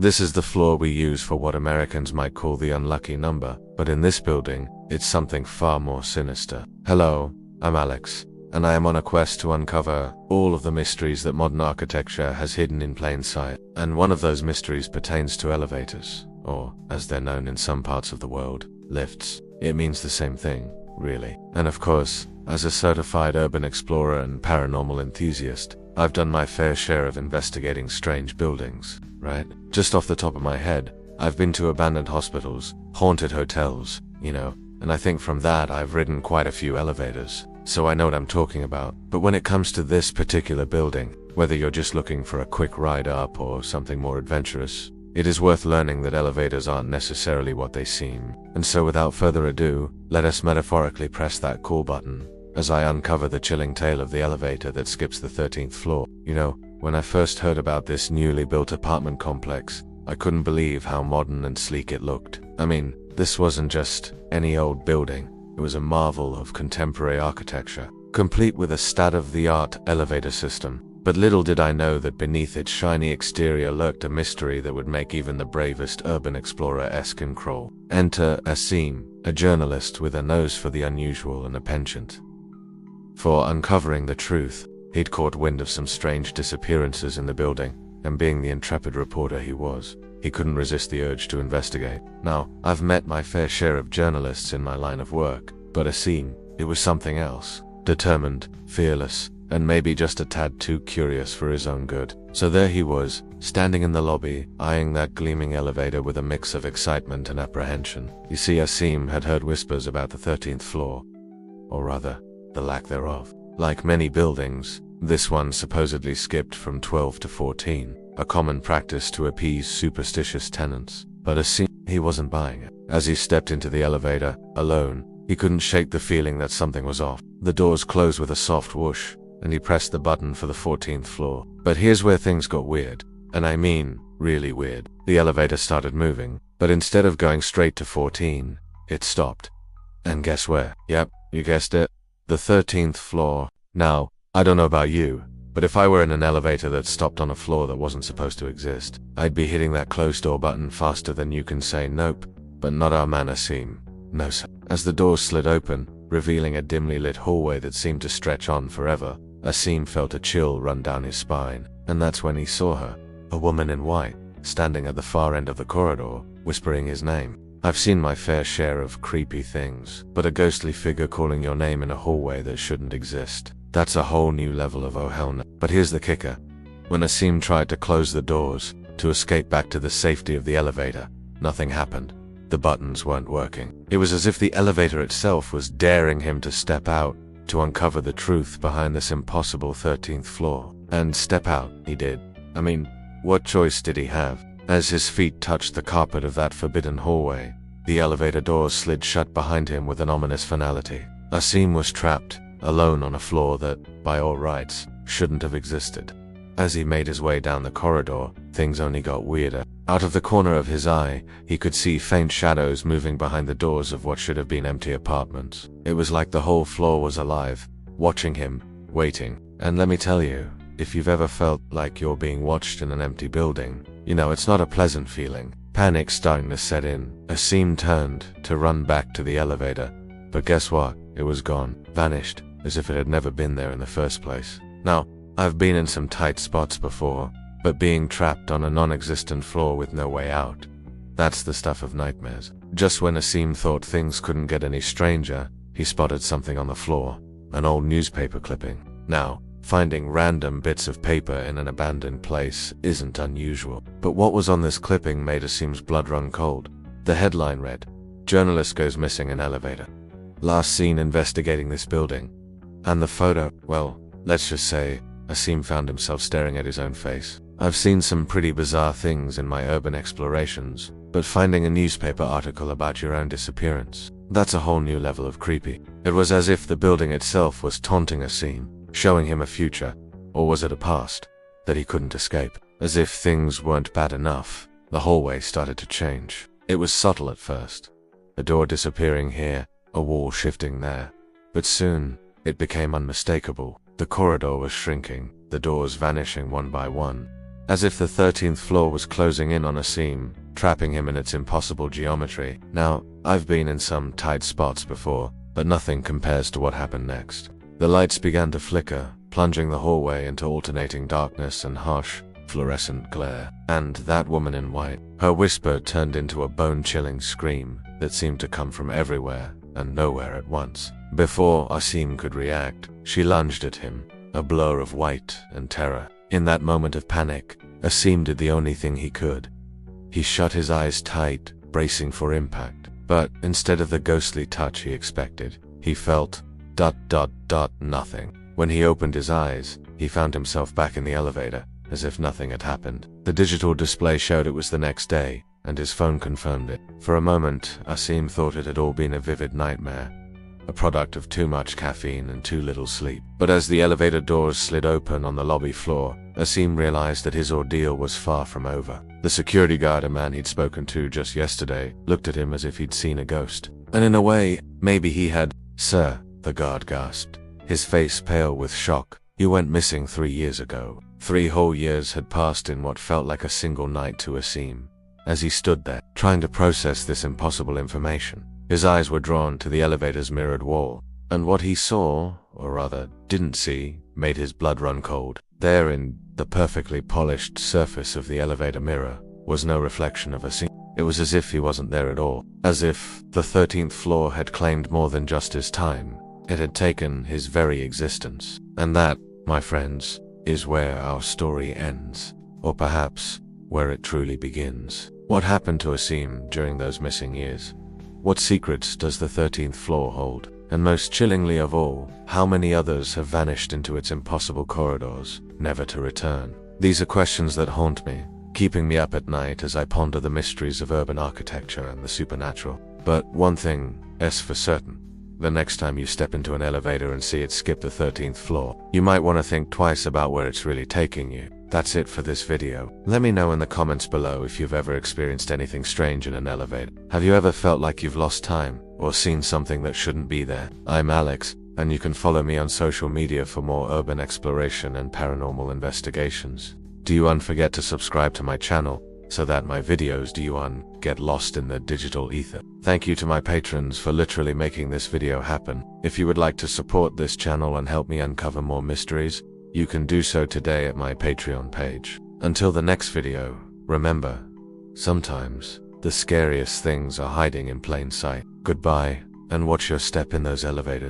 This is the floor we use for what Americans might call the unlucky number, but in this building, it's something far more sinister. Hello, I'm Alex, and I am on a quest to uncover all of the mysteries that modern architecture has hidden in plain sight. And one of those mysteries pertains to elevators, or, as they're known in some parts of the world, lifts. It means the same thing, really. And of course, as a certified urban explorer and paranormal enthusiast, I've done my fair share of investigating strange buildings, right? Just off the top of my head, I've been to abandoned hospitals, haunted hotels, and I think from that I've ridden quite a few elevators, so I know what I'm talking about. But when it comes to this particular building, whether you're just looking for a quick ride up or something more adventurous, it is worth learning that elevators aren't necessarily what they seem. And so without further ado, let us metaphorically press that call button as I uncover the chilling tale of the elevator that skips the 13th floor. When I first heard about this newly built apartment complex, I couldn't believe how modern and sleek it looked. I mean, this wasn't just any old building. It was a marvel of contemporary architecture, complete with a state-of-the-art elevator system. But little did I know that beneath its shiny exterior lurked a mystery that would make even the bravest urban explorer skin crawl. Enter Asim, a journalist with a nose for the unusual and a penchant for uncovering the truth. He'd caught wind of some strange disappearances in the building, and being the intrepid reporter he was, he couldn't resist the urge to investigate. Now, I've met my fair share of journalists in my line of work, but Asim, it was something else. Determined, fearless, and maybe just a tad too curious for his own good. So there he was, standing in the lobby, eyeing that gleaming elevator with a mix of excitement and apprehension. You see, Asim had heard whispers about the 13th floor, or rather, the lack thereof. Like many buildings, this one supposedly skipped from 12 to 14, a common practice to appease superstitious tenants. But Asim, he wasn't buying it. As he stepped into the elevator, alone, he couldn't shake the feeling that something was off. The doors closed with a soft whoosh, and he pressed the button for the 14th floor. But here's where things got weird. And I mean, really weird. The elevator started moving, but instead of going straight to 14, it stopped. And guess where? Yep, you guessed it. The 13th floor. Now, I don't know about you, but if I were in an elevator that stopped on a floor that wasn't supposed to exist, I'd be hitting that closed door button faster than you can say nope. But not our man Asim. No sir. As the doors slid open, revealing a dimly lit hallway that seemed to stretch on forever, Asim felt a chill run down his spine. And that's when he saw her, a woman in white, standing at the far end of the corridor, whispering his name. I've seen my fair share of creepy things, but a ghostly figure calling your name in a hallway that shouldn't exist, that's a whole new level of oh hell no. But here's the kicker. When Asim tried to close the doors, to escape back to the safety of the elevator, nothing happened. The buttons weren't working. It was as if the elevator itself was daring him to step out, to uncover the truth behind this impossible 13th floor. And step out, he did. I mean, what choice did he have? As his feet touched the carpet of that forbidden hallway, the elevator doors slid shut behind him with an ominous finality. Asim was trapped, alone on a floor that, by all rights, shouldn't have existed. As he made his way down the corridor, things only got weirder. Out of the corner of his eye, he could see faint shadows moving behind the doors of what should have been empty apartments. It was like the whole floor was alive, watching him, waiting. And let me tell you, if you've ever felt like you're being watched in an empty building, it's not a pleasant feeling. Panic starting to set in. Asim turned to run back to the elevator, but guess what? It was gone, vanished, as if it had never been there in the first place. Now, I've been in some tight spots before, but being trapped on a non-existent floor with no way out, that's the stuff of nightmares. Just when Asim thought things couldn't get any stranger, he spotted something on the floor, an old newspaper clipping. Now, finding random bits of paper in an abandoned place isn't unusual. But what was on this clipping made Asim's blood run cold. The headline read, "Journalist goes missing in elevator. Last seen investigating this building." And the photo, well, let's just say, Asim found himself staring at his own face. I've seen some pretty bizarre things in my urban explorations, but finding a newspaper article about your own disappearance, that's a whole new level of creepy. It was as if the building itself was taunting Asim, showing him a future, or was it a past, that he couldn't escape. As if things weren't bad enough, the hallway started to change. It was subtle at first, a door disappearing here, a wall shifting there, but soon, it became unmistakable. The corridor was shrinking, the doors vanishing one by one, as if the 13th floor was closing in on Asim, trapping him in its impossible geometry. Now, I've been in some tight spots before, but nothing compares to what happened next. The lights began to flicker, plunging the hallway into alternating darkness and harsh, fluorescent glare. And that woman in white, her whisper turned into a bone-chilling scream that seemed to come from everywhere and nowhere at once. Before Asim could react, she lunged at him, a blur of white and terror. In that moment of panic, Asim did the only thing he could. He shut his eyes tight, bracing for impact. But instead of the ghostly touch he expected, he felt ... nothing. When he opened his eyes, he found himself back in the elevator, as if nothing had happened. The digital display showed it was the next day, and his phone confirmed it. For a moment, Asim thought it had all been a vivid nightmare, a product of too much caffeine and too little sleep. But as the elevator doors slid open on the lobby floor, Asim realized that his ordeal was far from over. The security guard, a man he'd spoken to just yesterday, looked at him as if he'd seen a ghost. And in a way, maybe he had. "Sir," the guard gasped, his face pale with shock. "You went missing 3 years ago." 3 whole years had passed in what felt like a single night to Asim. As he stood there, trying to process this impossible information, his eyes were drawn to the elevator's mirrored wall, and what he saw, or rather didn't see, made his blood run cold. There, in the perfectly polished surface of the elevator mirror, was no reflection of Asim. It was as if he wasn't there at all, as if the 13th floor had claimed more than just his time. It had taken his very existence. And that, my friends, is where our story ends, or perhaps where it truly begins. What happened to Asim during those missing years? What secrets does the 13th floor hold? And most chillingly of all, how many others have vanished into its impossible corridors, never to return? These are questions that haunt me, keeping me up at night as I ponder the mysteries of urban architecture and the supernatural. But one thing is for certain: the next time you step into an elevator and see it skip the 13th floor, you might want to think twice about where it's really taking you. That's it for this video. Let me know in the comments below if you've ever experienced anything strange in an elevator. Have you ever felt like you've lost time, or seen something that shouldn't be there? I'm Alex, and you can follow me on social media for more urban exploration and paranormal investigations. Do you forget to subscribe to my channel, so that my videos get lost in the digital ether. Thank you to my patrons for literally making this video happen. If you would like to support this channel and help me uncover more mysteries, you can do so today at my Patreon page. Until the next video, remember, sometimes the scariest things are hiding in plain sight. Goodbye, and watch your step in those elevators.